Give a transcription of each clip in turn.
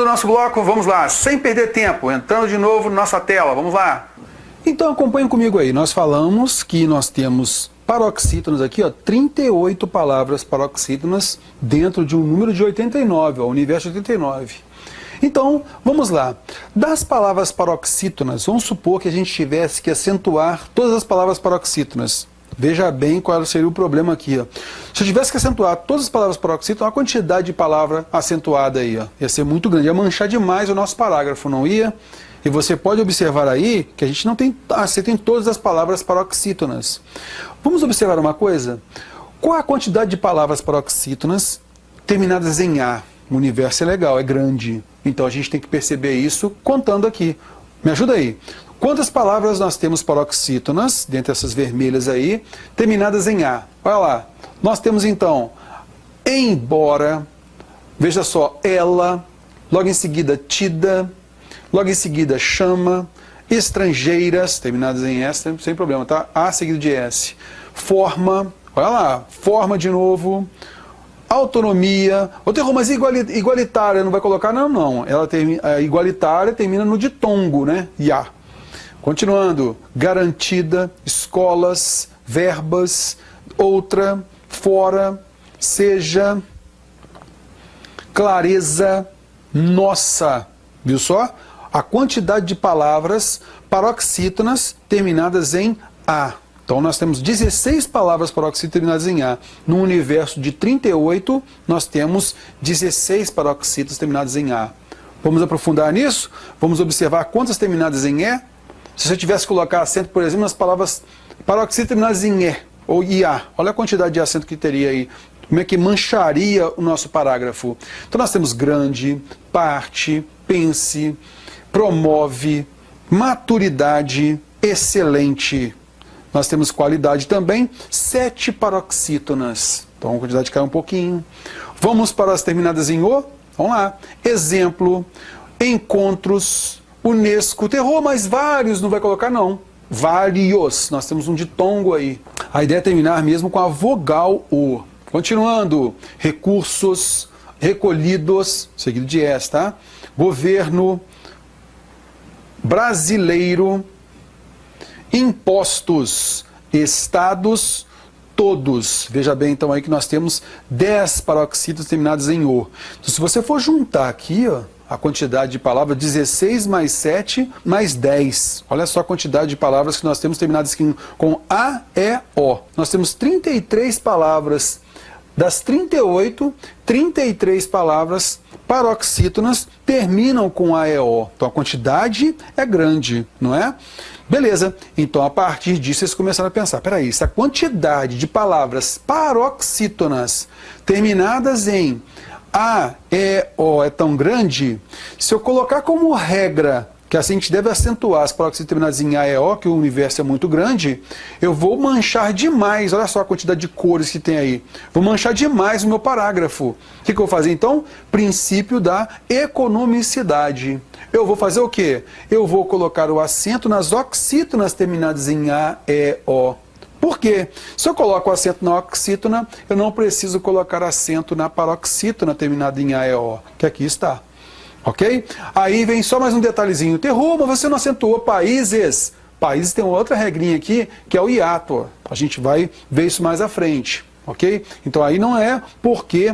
nosso bloco, vamos lá, sem perder tempo, entrando de novo na nossa tela, vamos lá. Então acompanhem comigo aí, nós falamos que nós temos paroxítonas aqui, ó, 38 palavras paroxítonas dentro de um número de 89, ó, universo de 89. Então, vamos lá. Das palavras paroxítonas, vamos supor que a gente tivesse que acentuar todas as palavras paroxítonas. Veja bem qual seria o problema aqui, ó. Se eu tivesse que acentuar todas as palavras paroxítonas, a quantidade de palavra acentuada aí, ó, ia ser muito grande, ia manchar demais o nosso parágrafo, não ia? E você pode observar aí que a gente não tem acento em todas as palavras paroxítonas. Vamos observar uma coisa? Qual a quantidade de palavras paroxítonas terminadas em A? O universo é legal, é grande. Então a gente tem que perceber isso contando aqui. Me ajuda aí. Quantas palavras nós temos paroxítonas, dentre essas vermelhas aí, terminadas em A? Olha lá. Nós temos então, embora, veja só, ela, logo em seguida, tida, logo em seguida, chama, estrangeiras, terminadas em S, sem problema, tá? A seguido de S. Forma, olha lá, forma de novo. Autonomia. Ô, Terror, mas igualitária não vai colocar? Não, não. A igualitária termina no ditongo, né? Ya. Continuando. Garantida, escolas, verbas, outra, fora, seja, clareza, nossa. Viu só? A quantidade de palavras paroxítonas terminadas em A. Então nós temos 16 palavras paroxítonas terminadas em A. No universo de 38, nós temos 16 paroxítonas terminadas em A. Vamos aprofundar nisso? Vamos observar quantas terminadas em E? Se eu tivesse que colocar acento, por exemplo, nas palavras paroxítonas terminadas em E ou IA, olha a quantidade de acento que teria aí. Como é que mancharia o nosso parágrafo? Então nós temos grande, parte, pense, promove, maturidade, excelente. Nós temos qualidade também, 7 paroxítonas. Então a quantidade cai um pouquinho. Vamos para as terminadas em O? Vamos lá. Exemplo, encontros, Unesco, terror, mas vários não vai colocar não. Vários. Nós temos um ditongo aí. A ideia é terminar mesmo com a vogal O. Continuando, recursos, recolhidos, seguido de S, tá? Governo, brasileiro, impostos, estados, todos. Veja bem então aí que nós temos 10 paroxítonas terminadas em O. Então, se você for juntar aqui, ó, a quantidade de palavras, 16 mais 7 mais 10. Olha só a quantidade de palavras que nós temos terminadas aqui com A, E, O. Nós temos 33 palavras. Das 38, 33 palavras paroxítonas terminam com AEO. Então a quantidade é grande, não é? Beleza, então a partir disso vocês começaram a pensar, peraí, se a quantidade de palavras paroxítonas terminadas em AEO é tão grande, se eu colocar como regra que assim a gente deve acentuar as paroxítonas terminadas em AEO, que o universo é muito grande, eu vou manchar demais, olha só a quantidade de cores que tem aí, vou manchar demais o meu parágrafo. O que eu vou fazer então? Princípio da economicidade. Eu vou fazer o quê? Eu vou colocar o acento nas oxítonas terminadas em AEO. Por quê? Se eu coloco o acento na oxítona, eu não preciso colocar acento na paroxítona terminada em AEO, que aqui está. Ok? Aí vem só mais um detalhezinho. Terror, mas você não acentuou países. Países tem outra regrinha aqui, que é o hiato. A gente vai ver isso mais à frente. Ok? Então aí não é porque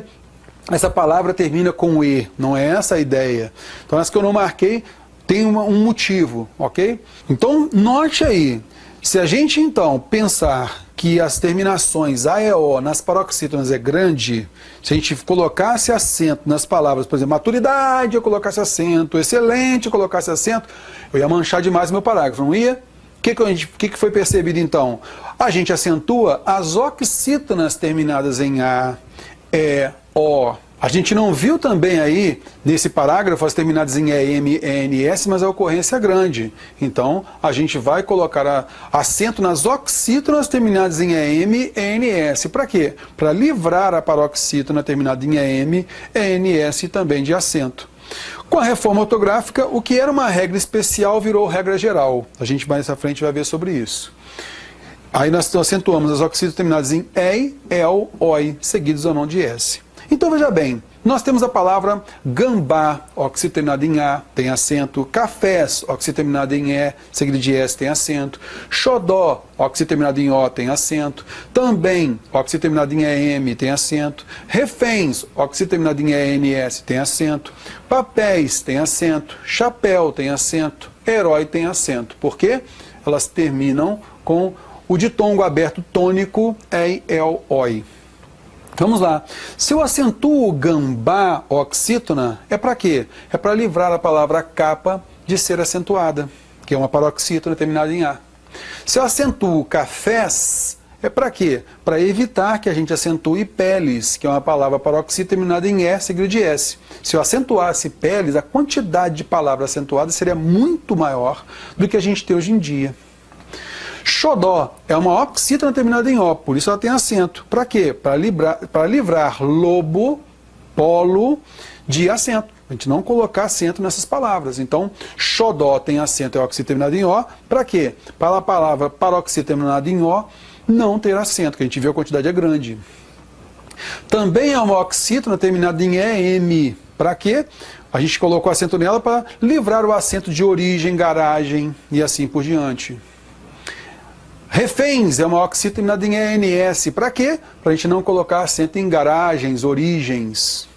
essa palavra termina com E. Não é essa a ideia. Então essa que eu não marquei tem um motivo. Ok? Então note aí. Se a gente então pensar que as terminações AEO nas paroxítonas é grande, se a gente colocasse acento nas palavras, por exemplo, maturidade, eu colocasse acento, excelente, eu colocasse acento, eu ia manchar demais o meu parágrafo, não ia? O que foi percebido então? A gente acentua as oxítonas terminadas em A, E, O. A gente não viu também aí, nesse parágrafo, as terminadas em EM, ENS, mas a ocorrência é grande. Então, a gente vai colocar acento nas oxítonas terminadas em EM, ENS. Para quê? Para livrar a paroxítona terminada em EM, ENS também de acento. Com a reforma ortográfica, o que era uma regra especial virou regra geral. A gente mais à frente vai ver sobre isso. Aí nós acentuamos as oxítonas terminadas em EI, EL, OI, seguidos ou não de S. Então veja bem, nós temos a palavra gambá, oxítona terminada em A, tem acento. Cafés, oxítona terminada em E, seguido de S, tem acento. Xodó, oxítona terminada em O, tem acento. Também, oxítona terminada em EM, tem acento. Reféns, oxítona terminada em ENS, tem acento. Papéis, tem acento. Chapéu, tem acento. Herói, tem acento. Por quê? Elas terminam com o ditongo aberto tônico ei, el, oi. Vamos lá. Se eu acentuo gambá, oxítona, é para quê? É para livrar a palavra capa de ser acentuada, que é uma paroxítona terminada em A. Se eu acentuo cafés, é para quê? Para evitar que a gente acentue peles, que é uma palavra paroxítona terminada em E, seguido de S. Se eu acentuasse peles, a quantidade de palavras acentuadas seria muito maior do que a gente tem hoje em dia. Xodó é uma oxítona terminada em O, por isso ela tem acento. Para quê? Para livrar lobo, polo, de acento. A gente não colocar acento nessas palavras. Então, xodó tem acento, é oxítona terminada em O. Para quê? Para a palavra paroxítona terminada em O não ter acento, que a gente vê a quantidade é grande. Também é uma oxítona terminada em EM. Para quê? A gente colocou acento nela para livrar o acento de origem, garagem e assim por diante. Reféns é uma oxítona terminada em ENS. Para quê? Para a gente não colocar acento em garagens, origens.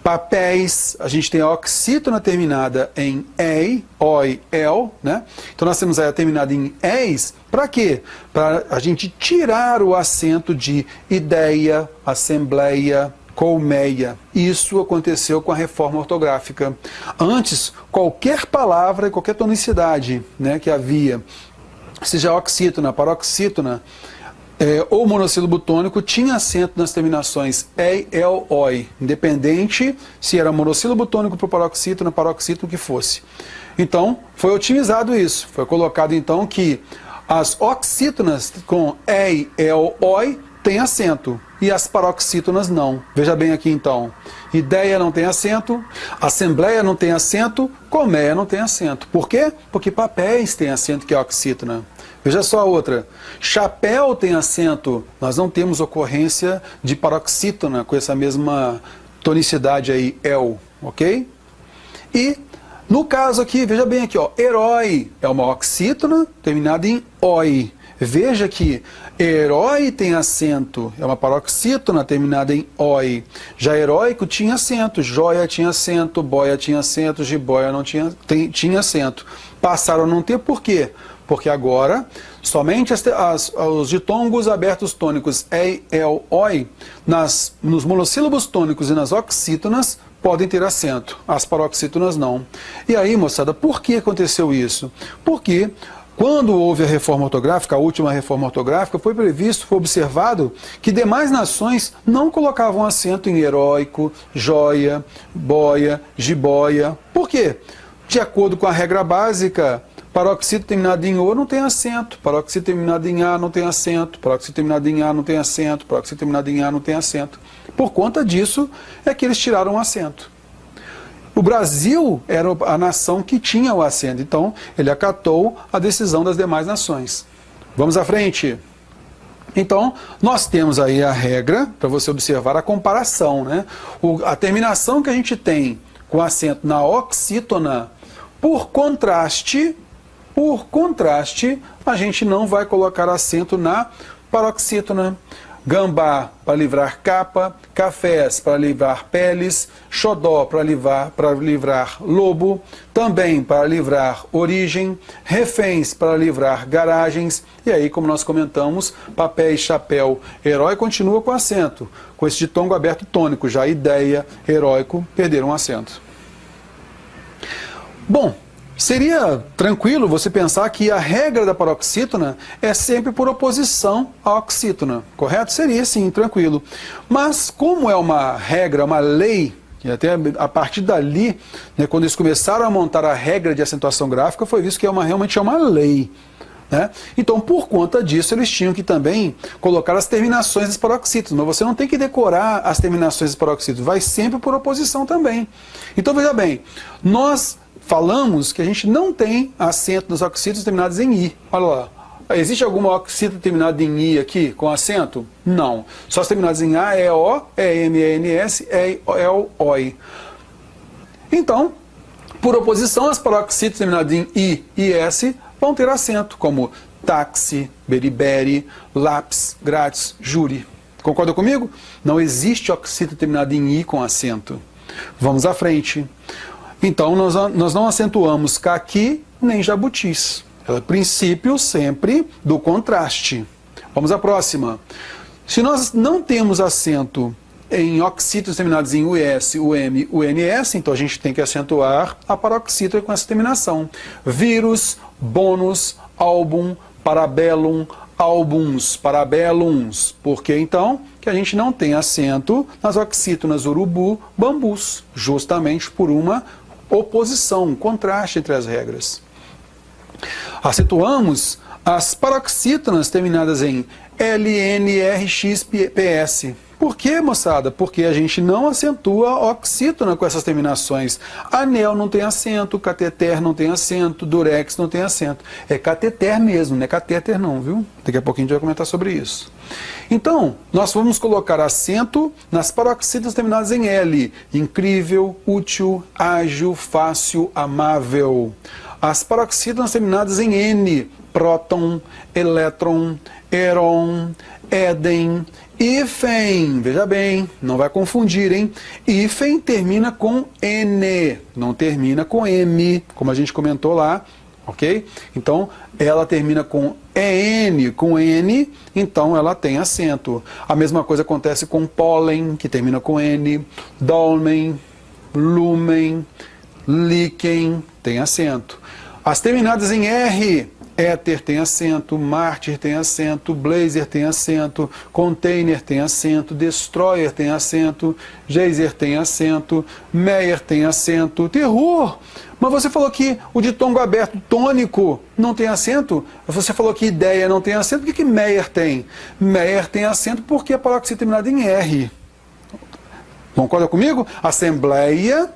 Papéis, a gente tem a oxítona terminada em ei, oi, el, né? Então nós temos aí a terminada em eis. Para quê? Para a gente tirar o acento de ideia, assembleia, colmeia. Isso aconteceu com a reforma ortográfica. Antes, qualquer palavra, qualquer tonicidade, né, que havia, seja oxítona, paroxítona, ou monossílabo tônico, tinha acento nas terminações ei, el, oi, independente se era monossílabo tônico para paroxítona, o que fosse. Então, foi otimizado isso. Foi colocado, então, que as oxítonas com ei, el, oi têm acento e as paroxítonas não. Veja bem aqui, então. Ideia não tem acento, assembleia não tem acento, colmeia não tem acento. Por quê? Porque papéis tem acento, que é oxítona. Veja só a outra. Chapéu tem acento. Nós não temos ocorrência de paroxítona com essa mesma tonicidade aí, el, ok? E, no caso aqui, veja bem aqui, ó, herói é uma oxítona terminada em oi. Veja que herói tem acento, é uma paroxítona terminada em oi. Já heróico tinha acento, joia tinha acento, boia tinha acento, jiboia não tinha acento. Passaram a não ter, por quê? Porque agora, somente os ditongos abertos tônicos ei, el, oi, nos monossílabos tônicos e nas oxítonas, podem ter acento. As paroxítonas não. E aí, moçada, por que aconteceu isso? Porque quando houve a reforma ortográfica, a última reforma ortográfica, foi observado que demais nações não colocavam acento em heróico, joia, boia, jiboia. Por quê? De acordo com a regra básica, paroxítona terminada em O não tem acento, paroxítona terminada em A não tem acento, paroxítona terminada em A não tem acento, paroxítona terminada em A não tem acento. Por conta disso é que eles tiraram o acento. O Brasil era a nação que tinha o acento, então ele acatou a decisão das demais nações. Vamos à frente. Então, nós temos aí a regra, para você observar a comparação, né? A terminação que a gente tem com acento na oxítona, por contraste, a gente não vai colocar acento na paroxítona. Gambá para livrar capa, cafés para livrar peles, xodó para livrar lobo, também para livrar origem, reféns para livrar garagens, e aí, como nós comentamos, papéis, chapéu, herói continua com acento, com esse ditongo aberto tônico, já ideia, heróico, perderam acento. Bom, seria tranquilo você pensar que a regra da paroxítona é sempre por oposição à oxítona, correto? Seria sim, tranquilo. Mas como é uma regra, uma lei, que até a partir dali, né, quando eles começaram a montar a regra de acentuação gráfica, foi visto que realmente é uma lei. Né? Então, por conta disso, eles tinham que também colocar as terminações das paroxítonas. Mas você não tem que decorar as terminações das paroxítonas, vai sempre por oposição também. Então, veja bem, nós falamos que a gente não tem acento nas oxítonas terminadas em I. Olha lá, Existe alguma oxítona terminada em I aqui, com acento? Não. Só as terminadas em A, E, O, E, M, E, N, S, E, L, OI. Então, por oposição, as paroxítonas terminadas em I e S vão ter acento, como táxi, beriberi, lápis, grátis, júri. Concorda comigo? Não existe oxítona terminada em I com acento. Vamos à frente. Então, nós não acentuamos caqui nem jabutis. É o princípio sempre do contraste. Vamos à próxima. Se nós não temos acento em oxítonas terminadas em US, UM, UNS, então a gente tem que acentuar a paroxítona com essa terminação. Vírus, bônus, álbum, parabellum, álbuns, parabellums. Por que então que a gente não tem acento nas oxítonas urubu, bambus? Justamente por uma oposição, um contraste entre as regras. Acentuamos as paroxítonas terminadas em LNRXPS. Por que, moçada? Porque a gente não acentua oxítona com essas terminações. Anel não tem acento, cateter não tem acento, durex não tem acento. É cateter mesmo, não é catéter não, viu? Daqui a pouquinho a gente vai comentar sobre isso. Então, nós vamos colocar acento nas paroxítonas terminadas em L. Incrível, útil, ágil, fácil, amável. As paroxítonas terminadas em N. Próton, elétron, heron, éden, hífen. Veja bem, não vai confundir, hein? Hífen termina com N, não termina com M, como a gente comentou lá, ok? Então, ela termina com EN, com N, então ela tem acento. A mesma coisa acontece com pólen, que termina com N, dolmen, lumen, líquen, tem acento. As terminadas em R, éter tem acento, mártir tem acento, blazer tem acento, container tem acento, destroyer tem acento, geyser tem acento, meyer tem acento, terror. Mas você falou que o ditongo aberto tônico não tem acento? Você falou que ideia não tem acento, por que meyer tem? Meyer tem acento porque a paroxítona terminada em R. Concorda comigo? Assembleia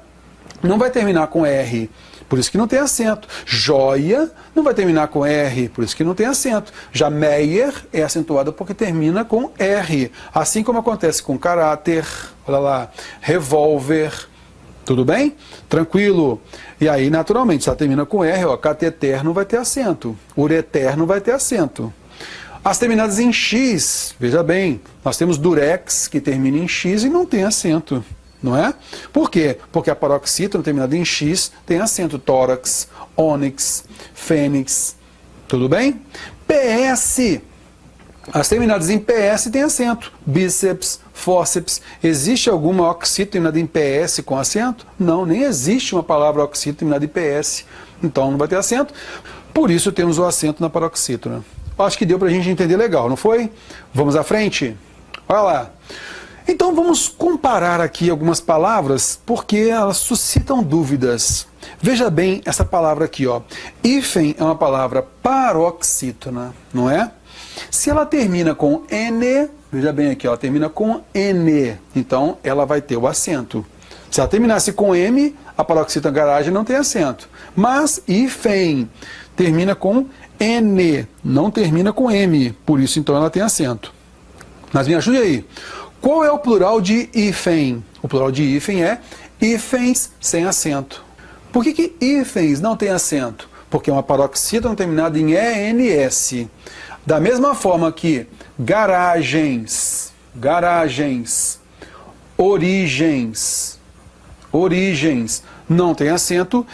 não vai terminar com R. Por isso que não tem acento. Joia não vai terminar com R, por isso que não tem acento. Já Meyer é acentuada porque termina com R. Assim como acontece com caráter, olha lá, revólver. Tudo bem? Tranquilo? E aí, naturalmente, se ela termina com R, ó, cateter não vai ter acento. Ureter não vai ter acento. As terminadas em X, veja bem, nós temos durex, que termina em X e não tem acento. Não é? Por quê? Porque a paroxítona terminada em X tem acento. Tórax, ônix, fênix. Tudo bem? PS. As terminadas em PS têm acento. Bíceps, fórceps. Existe alguma oxítona terminada em PS com acento? Não, nem existe uma palavra oxítona terminada em PS. Então não vai ter acento. Por isso temos o acento na paroxítona. Acho que deu para a gente entender legal, não foi? Vamos à frente? Olha lá. Então vamos comparar aqui algumas palavras, porque elas suscitam dúvidas. Veja bem essa palavra aqui, ó. Hífen é uma palavra paroxítona, não é? Se ela termina com N, veja bem aqui, ó, termina com N, então ela vai ter o acento. Se ela terminasse com M, a paroxítona garagem não tem acento. Mas hífen termina com N, não termina com M, por isso então ela tem acento. Mas me ajude aí. Qual é o plural de hífen? O plural de hífen é hífens sem acento. Por que hífens não tem acento? Porque é uma paroxítona terminada em ENS. Da mesma forma que garagens, origens não tem acento,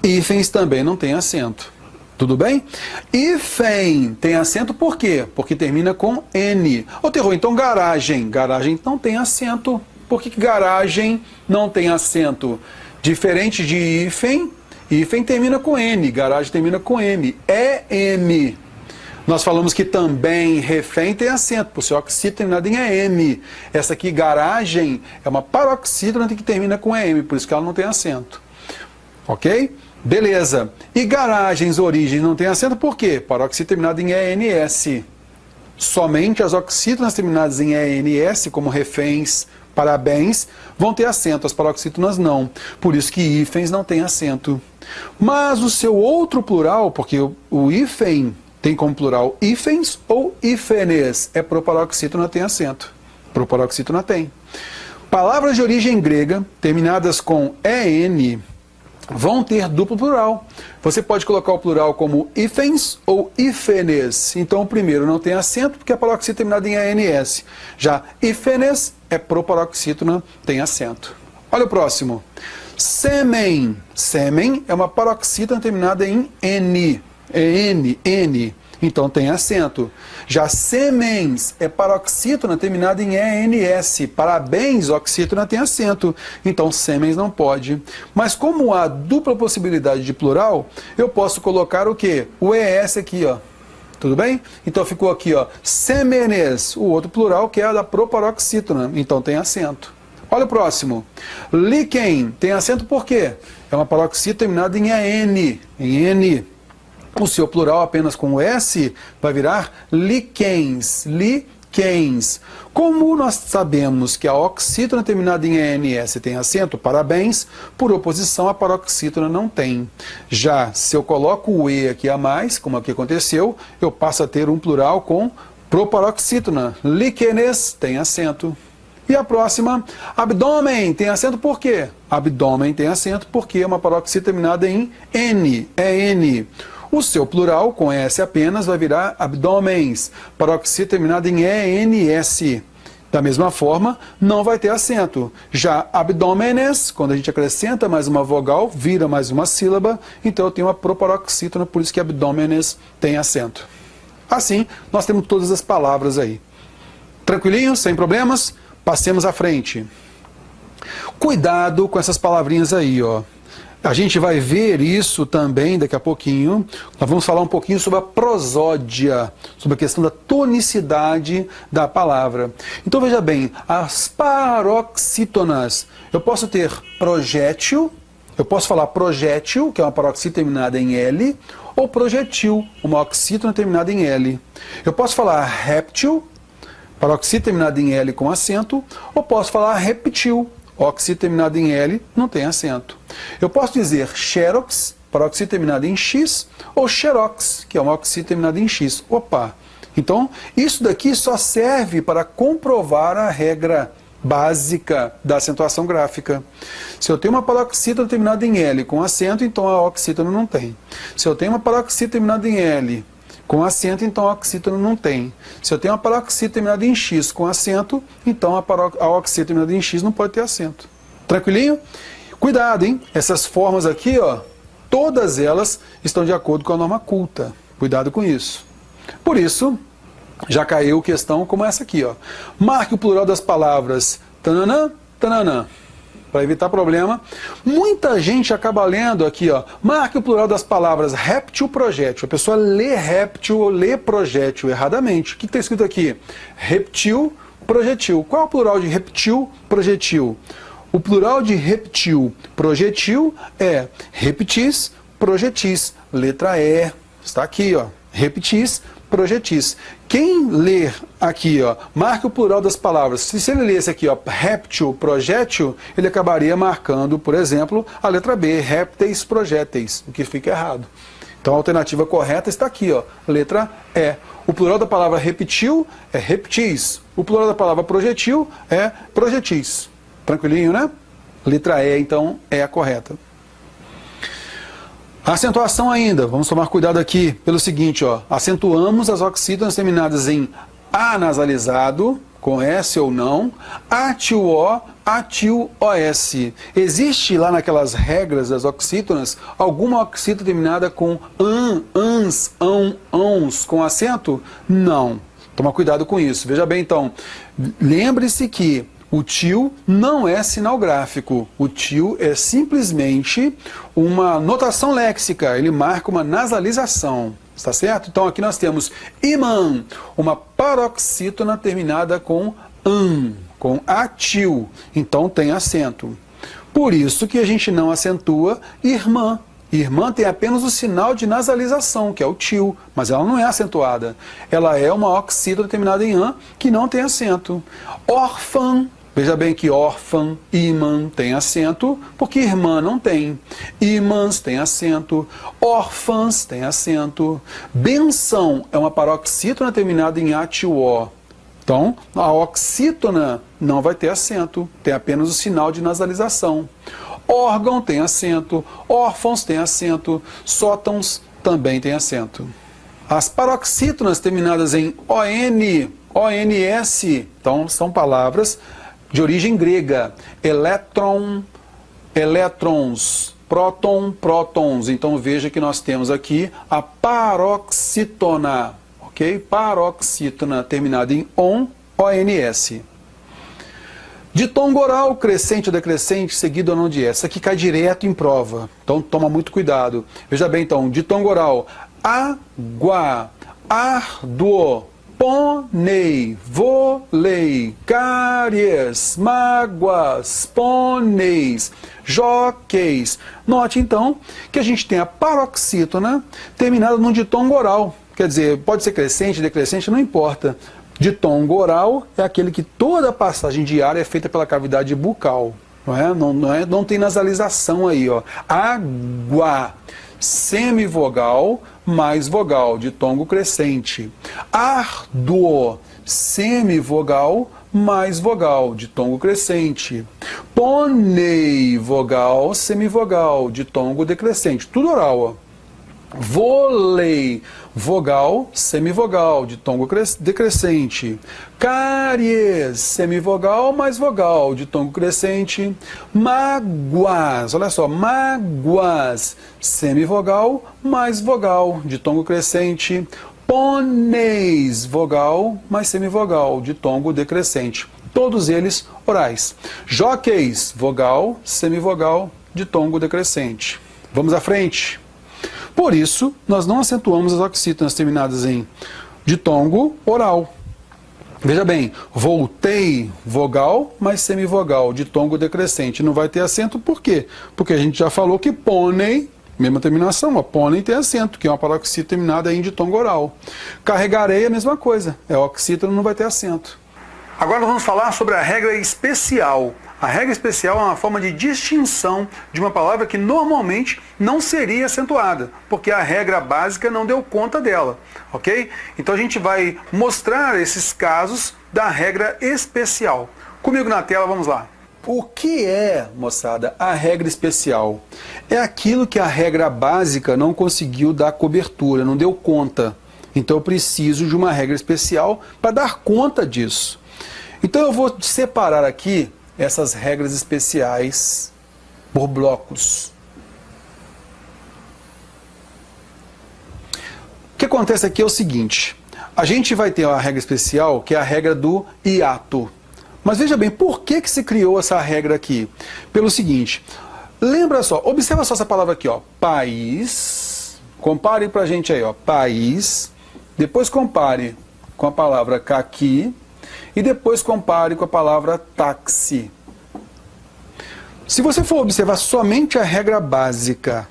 hífens também não tem acento. Tudo bem? Hífen tem acento por quê? Porque termina com N. Ô terror, então garagem. Garagem não tem acento. Por que garagem não tem acento? Diferente de hífen, hífen termina com N, garagem termina com M. É M. Nós falamos que também refém tem acento, por ser oxítona terminada em EM. Essa aqui, garagem, é uma paroxítona que termina com EM, por isso que ela não tem acento. Ok? Beleza. E garagens, origens, não tem acento por quê? Paroxítona terminada em ENS. Somente as oxítonas terminadas em ENS, como reféns, parabéns, vão ter acento. As paroxítonas não. Por isso que hífens não tem acento. Mas o seu outro plural, porque o hífen tem como plural hífens ou hífenes. É proparoxítona, tem acento. Proparoxítona tem. Palavras de origem grega, terminadas com EN, vão ter duplo plural. Você pode colocar o plural como hífens ou hífenes. Então o primeiro não tem acento porque a paroxítona terminada em ANS. Já hífenes é proparoxítona, tem acento. Olha o próximo. Sêmen. Sêmen é uma paroxítona terminada em N. N. Então tem acento. Já semens é paroxítona terminada em ENS. Parabéns, oxítona tem acento. Então semens não pode. Mas como há dupla possibilidade de plural, eu posso colocar o quê? O ES aqui, ó. Tudo bem? Então ficou aqui, ó, semenes, o outro plural que é a da proparoxítona. Então tem acento. Olha o próximo. Líquen tem acento por quê? É uma paroxítona terminada em EN. Em N. O seu plural apenas com o S vai virar líquens. Líquens. Como nós sabemos que a oxítona terminada em ENS tem acento, parabéns, por oposição a paroxítona não tem. Já se eu coloco o E aqui a mais, como aqui aconteceu, eu passo a ter um plural com proparoxítona. Líquenes tem acento. E a próxima, abdômen, tem acento por quê? Abdômen tem acento porque é uma paroxítona terminada em N, é N. O seu plural, com S apenas, vai virar abdômens, paroxítona terminada em ENS. Da mesma forma, não vai ter acento. Já abdômenes, quando a gente acrescenta mais uma vogal, vira mais uma sílaba, então eu tenho uma proparoxítona, por isso que abdômenes tem acento. Assim, nós temos todas as palavras aí. Tranquilinho? Sem problemas? Passemos à frente. Cuidado com essas palavrinhas aí, ó. A gente vai ver isso também daqui a pouquinho. Nós vamos falar um pouquinho sobre a prosódia, sobre a questão da tonicidade da palavra. Então veja bem, as paroxítonas. Eu posso ter projétil, eu posso falar projétil, que é uma paroxítona terminada em L, ou projetil, uma oxítona terminada em L. Eu posso falar réptil, paroxítona terminada em L com acento, ou posso falar reptil, oxítona terminada em L, não tem acento. Eu posso dizer xerox, paroxítona terminada em X, ou xerox, que é uma oxítona terminada em X. Opa! Então, isso daqui só serve para comprovar a regra básica da acentuação gráfica. Se eu tenho uma paroxítona terminada em L com acento, então a oxítona não tem. Se eu tenho uma paroxítona terminada em L com acento, então a oxítona não tem. Se eu tenho uma paroxítona terminada em X com acento, então a oxítona terminada em X não pode ter acento. Tranquilinho? Cuidado, hein? Essas formas aqui, ó, todas elas estão de acordo com a norma culta. Cuidado com isso. Por isso, já caiu questão como essa aqui, ó. Marque o plural das palavras tananã, tananã. Para evitar problema, muita gente acaba lendo aqui, ó, marque o plural das palavras réptil, projétil. A pessoa lê réptil ou lê projétil erradamente. O que está escrito aqui? Reptil, projetil. Qual é o plural de reptil, projetil? O plural de reptil, projetil é reptis, projetis. Letra E, está aqui, ó, reptis, projetis. Quem ler aqui, ó, marque o plural das palavras. Se ele lesse aqui, ó, réptil, projétil, ele acabaria marcando, por exemplo, a letra B, répteis, projéteis, o que fica errado. Então a alternativa correta está aqui, ó, letra E. O plural da palavra reptil é reptis. O plural da palavra projetil é projetis. Tranquilinho, né? Letra E, então, é a correta. Acentuação ainda, vamos tomar cuidado aqui pelo seguinte, ó, acentuamos as oxítonas terminadas em A nasalizado, com S ou não, ATIL-O, ATIL-OS. Existe lá naquelas regras das oxítonas alguma oxítona terminada com ANS, ANS, com acento? Não. Toma cuidado com isso. Veja bem, então, lembre-se que o TIL não é sinal gráfico. O TIL é simplesmente uma notação léxica. Ele marca uma nasalização. Está certo? Então aqui nós temos imã, uma paroxítona terminada com an, com atil. Então tem acento. Por isso que a gente não acentua irmã. Irmã tem apenas o sinal de nasalização, que é o TIL, mas ela não é acentuada. Ela é uma oxítona terminada em an, que não tem acento. Órfã, Veja bem que órfã, imã tem acento, porque irmã não tem. Imãs tem acento, órfãs tem acento. Benção é uma paroxítona terminada em atió. Então, a oxítona não vai ter acento, tem apenas o sinal de nasalização. Órgão tem acento, órfãos tem acento, sótãos também tem acento. As paroxítonas terminadas em ON, ONS, então são palavras de origem grega. Elétron, elétrons, próton, prótons. Então veja que nós temos aqui a paroxítona, ok? Paroxítona terminada em ON, ONS. Ditongo oral, crescente ou decrescente, seguido ou não de S. Isso aqui cai direto em prova, então toma muito cuidado. Veja bem então, ditongo oral, água, árduo, pônei, vôlei, cáries, mágoas, pôneis, joqueis. Note então que a gente tem a paroxítona terminada num ditongo oral. Quer dizer, pode ser crescente, decrescente, não importa. Ditongo oral é aquele que toda a passagem de ar é feita pela cavidade bucal. Não tem nasalização aí. Ó. Água, semivogal mais vogal, ditongo crescente. Árduo, semivogal mais vogal, ditongo crescente. Pônei, vogal, semivogal, ditongo decrescente. Tudo oral, ó. Vôlei, vogal, semivogal, ditongo decrescente. Cáries, semivogal mais vogal, ditongo crescente. Mágoas, olha só, mágoas, semivogal mais vogal, ditongo crescente. Pôneis, vogal mais semivogal, ditongo decrescente. Todos eles orais. Joqueis, vogal, semivogal, ditongo decrescente. Vamos à frente. Por isso, nós não acentuamos as oxítonas terminadas em ditongo oral. Veja bem, voltei, vogal mais semivogal, ditongo decrescente. Não vai ter acento, por quê? Porque a gente já falou que pônei, mesma terminação, a pônei tem acento, que é uma paroxítona terminada em ditongo oral. Carregarei a mesma coisa, oxítona, não vai ter acento. Agora nós vamos falar sobre a regra especial. A regra especial é uma forma de distinção de uma palavra que normalmente não seria acentuada, porque a regra básica não deu conta dela, ok? Então a gente vai mostrar esses casos da regra especial. Comigo na tela, vamos lá. O que é, moçada, a regra especial? É aquilo que a regra básica não conseguiu dar cobertura, não deu conta. Então eu preciso de uma regra especial para dar conta disso. Então eu vou separar aqui essas regras especiais por blocos. O que acontece aqui é o seguinte, a gente vai ter uma regra especial, que é a regra do hiato. Mas veja bem, por que se criou essa regra aqui? Pelo seguinte, lembra só, observa só essa palavra aqui, ó, país, compare pra gente aí, ó, país, depois compare com a palavra caqui, e depois compare com a palavra táxi. Se você for observar somente a regra básica,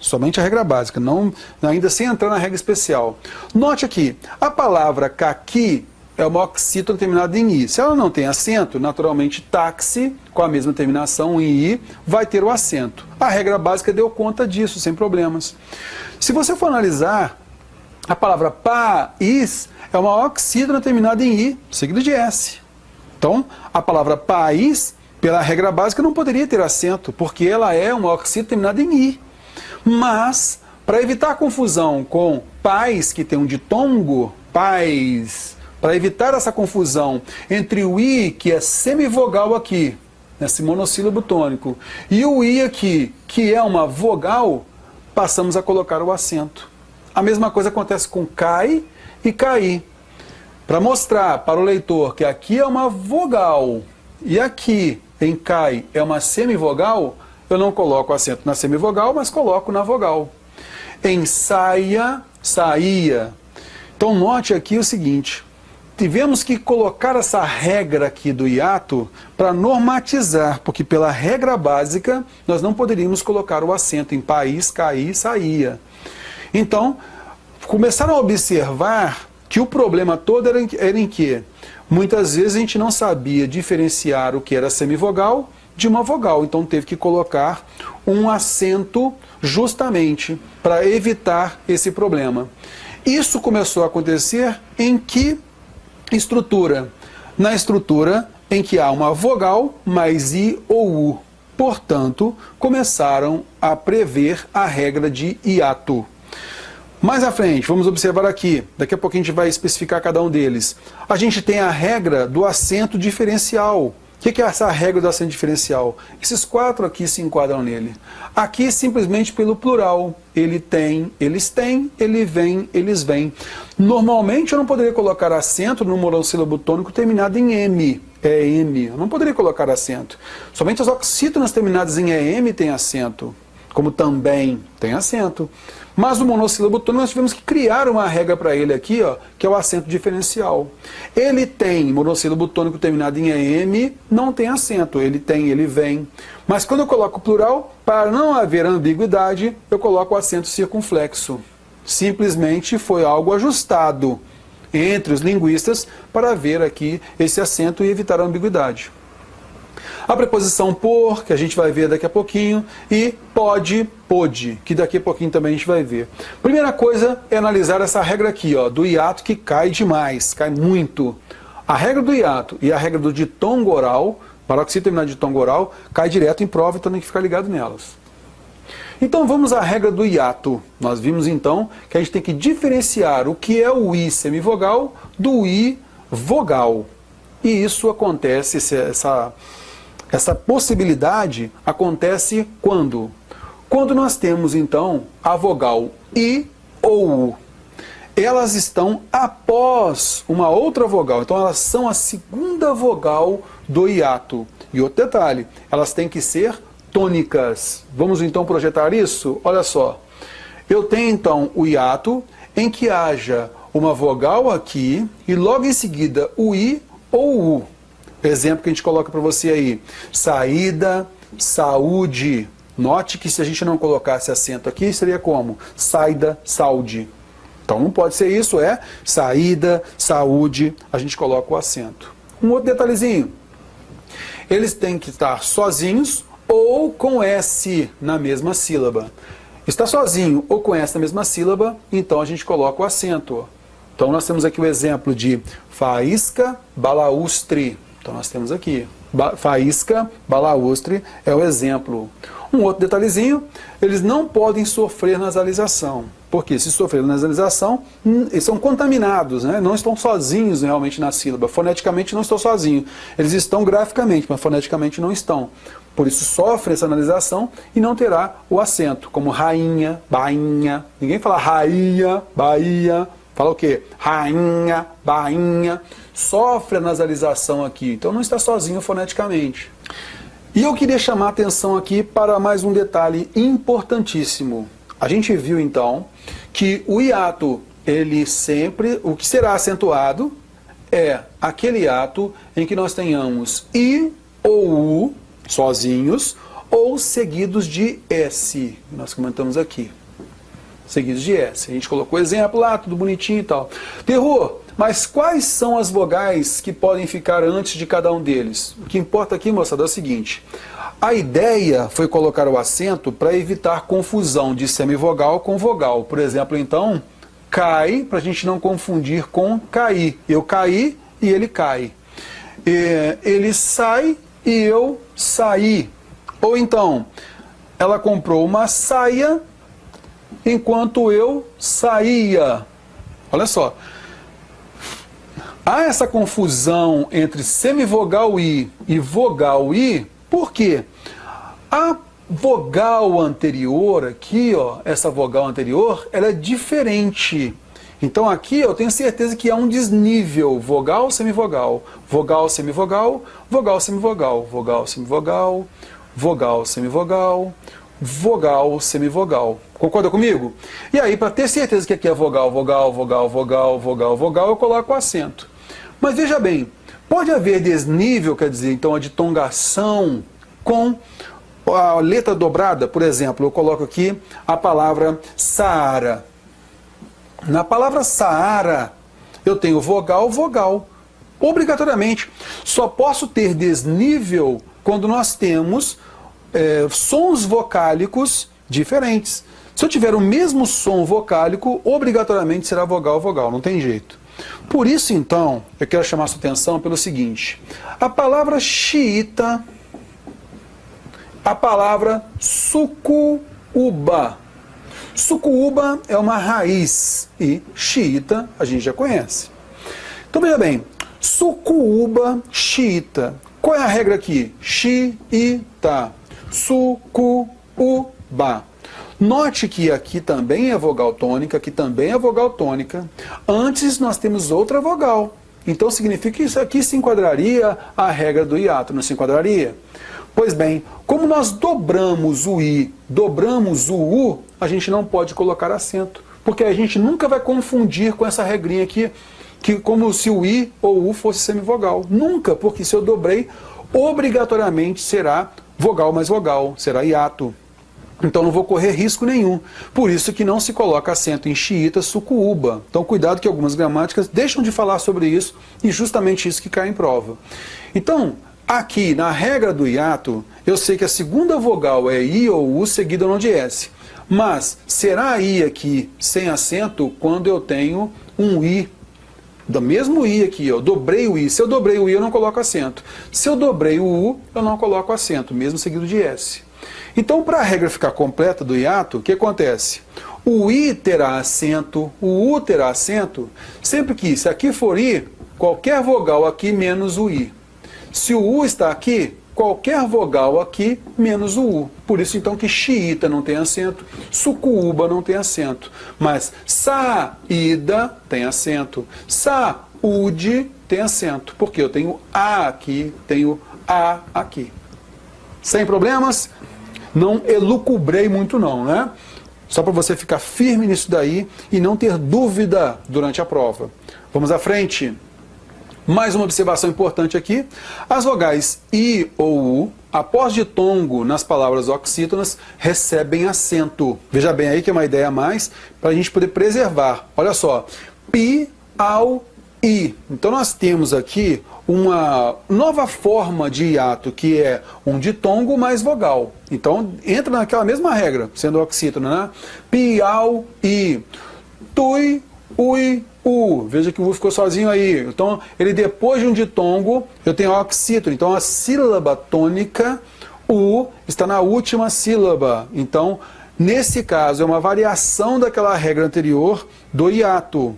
não, ainda sem entrar na regra especial, note aqui, a palavra caqui é uma oxítona terminada em i. Se ela não tem acento, naturalmente táxi, com a mesma terminação em i, vai ter o acento. A regra básica deu conta disso, sem problemas. Se você for analisar, a palavra país é uma oxítona terminada em i, seguida de s. Então, a palavra país, pela regra básica, não poderia ter acento, porque ela é uma oxítona terminada em i. Mas, para evitar confusão com pais, que tem um ditongo, pais, para evitar essa confusão entre o i, que é semivogal aqui, nesse monossílabo tônico, e o i aqui, que é uma vogal, passamos a colocar o acento. A mesma coisa acontece com cai e caí. Para mostrar para o leitor que aqui é uma vogal e aqui em cai é uma semivogal, eu não coloco acento na semivogal, mas coloco na vogal. Em saia, saía. Então note aqui o seguinte, tivemos que colocar essa regra aqui do hiato para normatizar, porque pela regra básica nós não poderíamos colocar o acento em país, caí, saía. Então, começaram a observar que o problema todo era em que muitas vezes a gente não sabia diferenciar o que era semivogal de uma vogal, então teve que colocar um acento justamente para evitar esse problema. Isso começou a acontecer em que estrutura? Na estrutura em que há uma vogal mais I ou U. Portanto, começaram a prever a regra de hiato. Mais à frente, vamos observar aqui, daqui a pouco a gente vai especificar cada um deles. A gente tem a regra do acento diferencial. O que é essa regra do acento diferencial? Esses 4 aqui se enquadram nele. Aqui simplesmente pelo plural. Ele tem, eles têm, ele vem, eles vêm. Normalmente eu não poderia colocar acento no monossílabo tônico terminado em M. É M. Eu não poderia colocar acento. Somente as oxítonas terminadas em EM têm acento. Como também tem acento. Mas o monossílabo tônico nós tivemos que criar uma regra para ele aqui, ó, que é o acento diferencial. Ele tem monossílabo tônico terminado em EM, não tem acento. Ele tem, ele vem. Mas quando eu coloco plural, para não haver ambiguidade, eu coloco o acento circunflexo. Simplesmente foi algo ajustado entre os linguistas para ver aqui esse acento e evitar a ambiguidade. A preposição por, que a gente vai ver daqui a pouquinho, e pode, pôde, que daqui a pouquinho também a gente vai ver. Primeira coisa é analisar essa regra aqui, ó, do hiato, que cai demais, cai muito. A regra do hiato e a regra do ditongo oral, paroxítona terminada de ditongo oral, cai direto em prova, então tem que ficar ligado nelas. Então vamos à regra do hiato. Nós vimos então que a gente tem que diferenciar o que é o I semivogal do I vogal. E isso acontece, essa possibilidade acontece quando? Quando nós temos, então, a vogal I ou U. Elas estão após uma outra vogal. Então, elas são a segunda vogal do hiato. E outro detalhe, elas têm que ser tônicas. Vamos, então, projetar isso? Olha só. Eu tenho, então, o hiato em que haja uma vogal aqui e logo em seguida o I ou U. Exemplo que a gente coloca para você aí, saída, saúde. Note que se a gente não colocasse acento aqui, seria como? Saída, saúde. Então não pode ser isso, é saída, saúde, a gente coloca o acento. Um outro detalhezinho, eles têm que estar sozinhos ou com S na mesma sílaba. Está sozinho ou com S na mesma sílaba, então a gente coloca o acento. Então nós temos aqui o exemplo de faísca, balaústre. Então nós temos aqui, faísca, balaústre é o exemplo. Um outro detalhezinho, eles não podem sofrer nasalização. Porque se sofrer nasalização, eles são contaminados, né? Não estão sozinhos realmente na sílaba. Foneticamente não estão sozinhos. Eles estão graficamente, mas foneticamente não estão. Por isso sofre essa nasalização e não terá o acento, como rainha, bainha. Ninguém fala rainha, baía. Fala o quê? Rainha, bainha. Sofre a nasalização aqui. Então não está sozinho foneticamente. E eu queria chamar a atenção aqui para mais um detalhe importantíssimo. A gente viu então que o hiato, ele sempre, o que será acentuado é aquele hiato em que nós tenhamos I ou U sozinhos ou seguidos de S. Nós comentamos aqui. Seguidos de S. A gente colocou exemplo lá, tudo bonitinho e tal. Terror, mas quais são as vogais que podem ficar antes de cada um deles? O que importa aqui, moçada, é o seguinte. A ideia foi colocar o acento para evitar confusão de semivogal com vogal. Por exemplo, então, cai, para a gente não confundir com cair. Eu caí e ele cai. Ele sai e eu saí. Ou então, ela comprou uma saia enquanto eu saía. Olha só. Há essa confusão entre semivogal I e vogal I, por quê? A vogal anterior aqui, ó, essa vogal anterior, ela é diferente. Então aqui eu tenho certeza que há um desnível, vogal, semivogal, vogal, semivogal, vogal, semivogal, vogal, semivogal, vogal, semivogal, vogal, semivogal. Concorda comigo? E aí, para ter certeza que aqui é vogal, vogal, vogal, vogal, vogal, vogal, eu coloco o acento. Mas veja bem, pode haver desnível, quer dizer, então a ditongação com a letra dobrada. Por exemplo, eu coloco aqui a palavra Saara. Na palavra Saara, eu tenho vogal, vogal. Obrigatoriamente. Só posso ter desnível quando nós temos sons vocálicos diferentes. Se eu tiver o mesmo som vocálico, obrigatoriamente será vogal, vogal, não tem jeito. Por isso, então, eu quero chamar a sua atenção pelo seguinte. A palavra xiita, a palavra sucuúba. Sucuúba é uma raiz e xiita a gente já conhece. Então, veja bem, sucuúba, xiita. Qual é a regra aqui? Xiita, sucuúba. Note que aqui também é vogal tônica, aqui também é vogal tônica. Antes nós temos outra vogal. Então significa que isso aqui se enquadraria a regra do hiato, não se enquadraria? Pois bem, como nós dobramos o I, dobramos o U, a gente não pode colocar acento. Porque a gente nunca vai confundir com essa regrinha aqui, que como se o I ou o U fosse semivogal. Nunca, porque se eu dobrei, obrigatoriamente será vogal mais vogal, será hiato. Então não vou correr risco nenhum. Por isso que não se coloca acento em xiita, sucuúba. Então cuidado que algumas gramáticas deixam de falar sobre isso e justamente isso que cai em prova. Então, aqui na regra do hiato, eu sei que a segunda vogal é I ou U seguida não de S. Mas será I aqui sem acento quando eu tenho um I. Do mesmo I aqui, eu dobrei o I. Se eu dobrei o I, eu não coloco acento. Se eu dobrei o U, eu não coloco acento, mesmo seguido de S. Então, para a regra ficar completa do hiato, o que acontece? O I terá acento, o U terá acento, sempre que, se aqui for I, qualquer vogal aqui menos o I. Se o U está aqui, qualquer vogal aqui menos o U. Por isso, então, que xiita não tem acento, sucuúba não tem acento. Mas saída tem acento, saúde tem acento, porque eu tenho A aqui, tenho A aqui. Sem problemas? Não elucubrei muito não, né? Só para você ficar firme nisso daí e não ter dúvida durante a prova. Vamos à frente. Mais uma observação importante aqui. As vogais I ou U, após ditongo nas palavras oxítonas, recebem acento. Veja bem aí que é uma ideia a mais para a gente poder preservar. Olha só. Pi, au, I. Então nós temos aqui uma nova forma de hiato, que é um ditongo mais vogal. Então entra naquela mesma regra, sendo oxítono, né? Pi, au, I. Tui, ui, U. Veja que o U ficou sozinho aí. Então, ele depois de um ditongo, eu tenho oxítono. Então, a sílaba tônica, U, está na última sílaba. Então, nesse caso, é uma variação daquela regra anterior do hiato.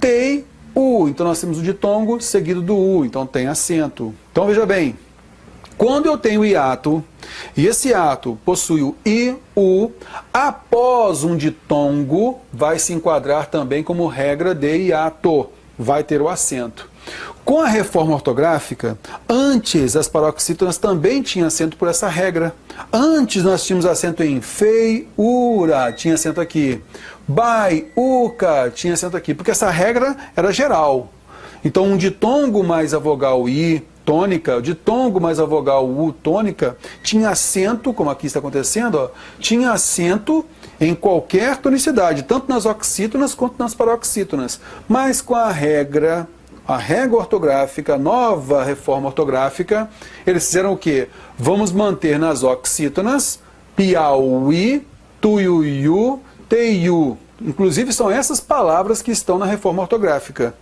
Tei, U. Então, nós temos o ditongo seguido do U. Então, tem acento. Então, veja bem. Quando eu tenho hiato, e esse hiato possui o I, U, após um ditongo, vai se enquadrar também como regra de hiato, vai ter o acento. Com a reforma ortográfica, antes as paroxítonas também tinham acento por essa regra. Antes nós tínhamos acento em feiura, tinha acento aqui. Baiuca, tinha acento aqui, porque essa regra era geral. Então um ditongo mais a vogal I, tônica, o ditongo mais a vogal U tônica, tinha acento, como aqui está acontecendo, ó, tinha acento em qualquer tonicidade, tanto nas oxítonas quanto nas paroxítonas. Mas com a regra ortográfica, nova reforma ortográfica, eles fizeram o quê? Vamos manter nas oxítonas, piauí, tuiuiu, teiu. Inclusive são essas palavras que estão na reforma ortográfica.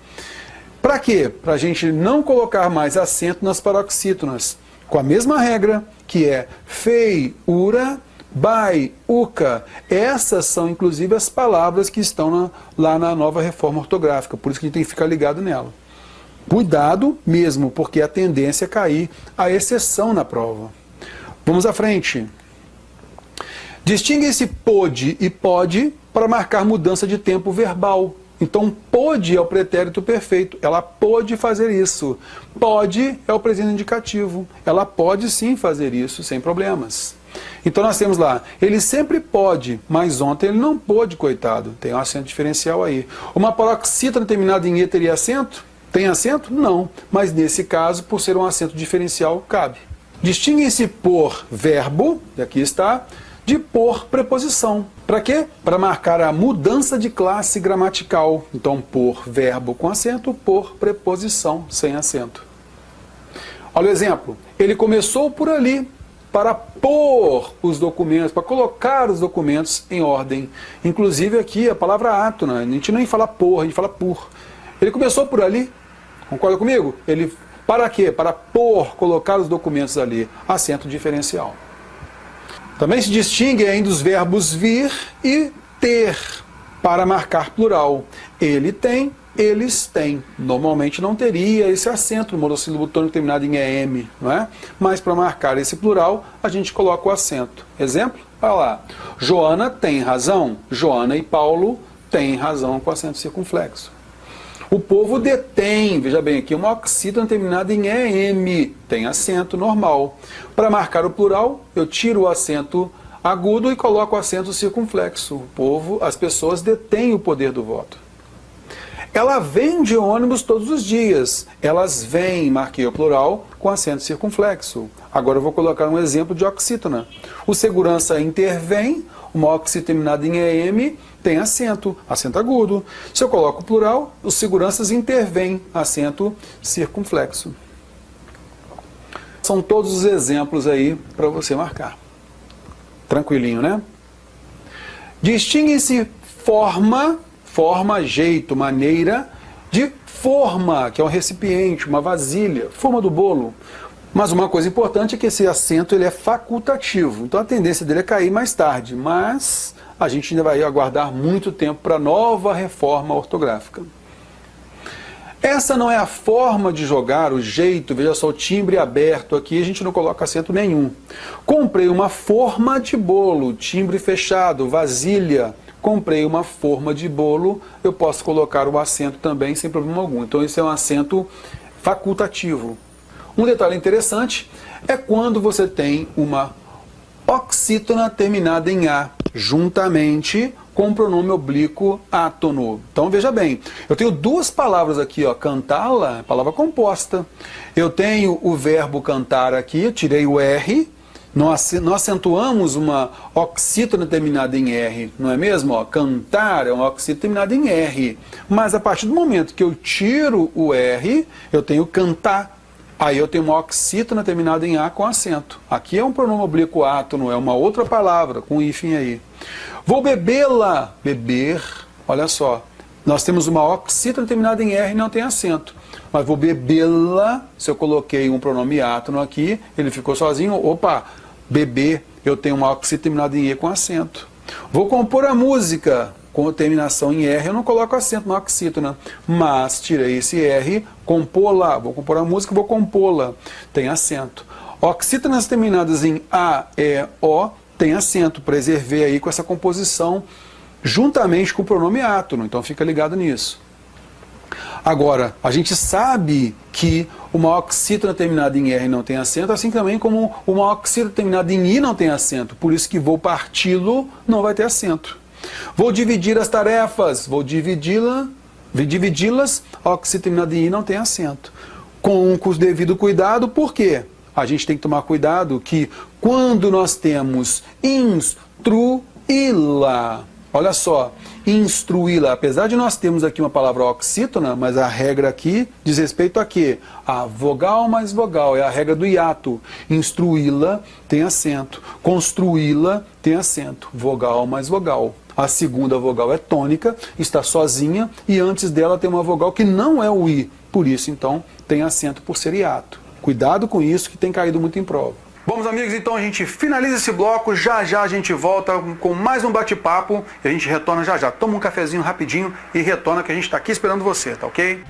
Para quê? Para a gente não colocar mais acento nas paroxítonas. Com a mesma regra, que é feiura, baiuca. Essas são, inclusive, as palavras que estão lá na nova reforma ortográfica. Por isso que a gente tem que ficar ligado nela. Cuidado mesmo, porque a tendência é cair a exceção na prova. Vamos à frente. Distingue-se pôde e pode para marcar mudança de tempo verbal. Então, pôde é o pretérito perfeito. Ela pôde fazer isso. Pode é o presente indicativo. Ela pode sim fazer isso sem problemas. Então, nós temos lá, ele sempre pode, mas ontem ele não pôde, coitado. Tem um acento diferencial aí. Uma paroxítona terminada em E teria acento? Tem acento? Não. Mas nesse caso, por ser um acento diferencial, cabe. Distingue-se por verbo, e aqui está, de por preposição. Para quê? Para marcar a mudança de classe gramatical. Então, por verbo com acento, por preposição sem acento. Olha o exemplo. Ele começou por ali para pôr os documentos, para colocar os documentos em ordem. Inclusive aqui a palavra átona, a gente nem fala por, a gente fala por. Ele começou por ali, concorda comigo? Ele, para quê? Para pôr, colocar os documentos ali, acento diferencial. Também se distingue ainda os verbos vir e ter, para marcar plural. Ele tem, eles têm. Normalmente não teria esse acento no monossílabo tônico terminado em EM, não é? Mas para marcar esse plural, a gente coloca o acento. Exemplo? Olha lá. Joana tem razão. Joana e Paulo têm razão com acento circunflexo. O povo detém, veja bem aqui, uma oxítona terminada em EM, tem acento normal. Para marcar o plural, eu tiro o acento agudo e coloco o acento circunflexo. O povo, as pessoas detêm o poder do voto. Ela vem de ônibus todos os dias. Elas vêm, marquei o plural, com acento circunflexo. Agora eu vou colocar um exemplo de oxítona. O segurança intervém, uma oxítona terminada em EM, tem acento agudo. Se eu coloco o plural, os seguranças intervêm, acento circunflexo. São todos os exemplos aí para você marcar. Tranquilinho, né? Distingue-se forma, jeito, maneira, de forma, que é um recipiente, uma vasilha, forma do bolo. Mas uma coisa importante é que esse acento ele é facultativo. Então a tendência dele é cair mais tarde, mas a gente ainda vai aguardar muito tempo para a nova reforma ortográfica. Essa não é a forma de jogar, o jeito, veja só, o timbre aberto aqui, a gente não coloca acento nenhum. Comprei uma forma de bolo, timbre fechado, vasilha. Comprei uma forma de bolo, eu posso colocar o acento também sem problema algum. Então esse é um acento facultativo. Um detalhe interessante é quando você tem uma oxítona terminada em A, juntamente com o pronome oblíquo átono. Então veja bem, eu tenho duas palavras aqui, ó, cantá-la, palavra composta. Eu tenho o verbo cantar aqui, eu tirei o R, nós acentuamos uma oxítona terminada em R, não é mesmo? Ó, cantar é uma oxítona terminada em R. Mas a partir do momento que eu tiro o R, eu tenho cantar. Aí eu tenho uma oxítona terminada em A com acento. Aqui é um pronome oblíquo átono, é uma outra palavra, com hífen aí. Vou bebê-la, beber, olha só. Nós temos uma oxítona terminada em R e não tem acento. Mas vou bebê-la, se eu coloquei um pronome átono aqui, ele ficou sozinho, opa, beber, eu tenho uma oxítona terminada em E com acento. Vou compor a música, com terminação em R, eu não coloco acento na oxítona, mas tirei esse R, compô-la, vou compor a música, vou compô-la, tem acento. Oxítonas terminadas em A, E, O, tem acento, preservei aí com essa composição, juntamente com o pronome átono, então fica ligado nisso. Agora, a gente sabe que uma oxítona terminada em R não tem acento, assim também como uma oxítona terminada em I não tem acento, por isso que vou parti-lo não vai ter acento. Vou dividir as tarefas, vou dividi-las, oxítona terminada em I não tem acento. Com o devido cuidado, por quê? A gente tem que tomar cuidado que quando nós temos instruí-la, olha só, instruí-la, apesar de nós termos aqui uma palavra oxítona, mas a regra aqui diz respeito a quê? A vogal mais vogal, é a regra do hiato. Instruí-la tem acento, construí-la tem acento, vogal mais vogal. A segunda vogal é tônica, está sozinha e antes dela tem uma vogal que não é o I, por isso então tem acento por ser hiato. Cuidado com isso que tem caído muito em prova. Bom, meus amigos, então a gente finaliza esse bloco, já já a gente volta com mais um bate-papo e a gente retorna já já. Toma um cafezinho rapidinho e retorna que a gente está aqui esperando você, tá ok?